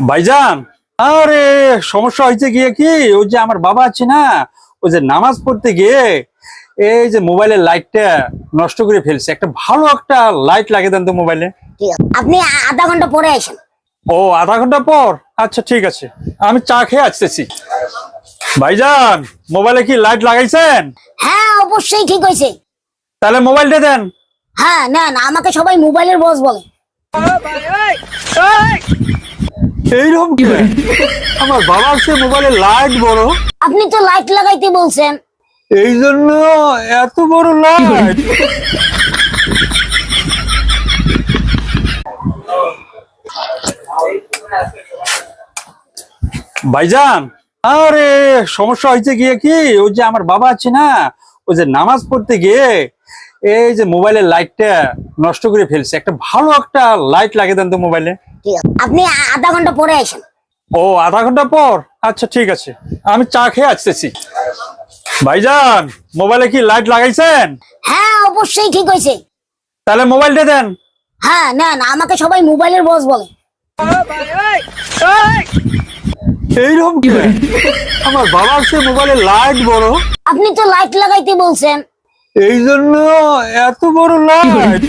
ভাইজান, আরে সমস্যা হয়েছে গিয়ে কি, ওই যে আমার বাবা আছে না, ওই যে নামাজ পড়তে গিয়ে এই যে মোবাইলের লাইটটা নষ্ট করে ফেলছে। একটা ভালো একটা লাইট লাগিয়ে দেন তো মোবাইলে। আপনি আধা ঘন্টা পরে আসেন। ও, আধা ঘন্টা পর? আচ্ছা ঠিক আছে, আমি চা খেয়ে আসতেছি। ভাইজান, মোবাইলে কি লাইট লাগাইছেন? হ্যাঁ অবশ্যই ঠিক হয়েছে। তাহলে মোবাইলটা দেন। হ্যাঁ নেন, আমাকে সবাই মোবাইলের বস বলে। এইরকম কি? আমার বাবার সে মোবাইলের লাইট বড়, আপনি তো লাইট লাগাইতে বলছেন। এই জন্য এত বড় লাইট। ভাইজান, আরে সমস্যা হয়েছে গিয়ে কি, ওই যে আমার বাবা আছে না, ওই যে নামাজ পড়তে গিয়ে এই যে মোবাইলের লাইটটা নষ্ট করে ফেলছে। একটা ভালো একটা লাইট লাগিয়ে দেন তো মোবাইলে। আপনি আধা ঘন্টা পরে আসেন। ও, আধা ঘন্টা পর? আচ্ছা ঠিক আছে, আমি চা খেয়ে আসতেছি। ভাইজান, মোবাইলে কি লাইট লাগাইছেন? হ্যাঁ অবশ্যই ঠিক হয়েছে। তাহলে মোবাইলটা দেন। হ্যাঁ নেন, আমাকে সবাই মোবাইলের বস বলে। এইরকম কি? আমার বাবার সে মোবাইলের লাইট বড়, আপনি তো লাইট লাগাইতে বলছেন। এই জন্য এত বড় লাইট।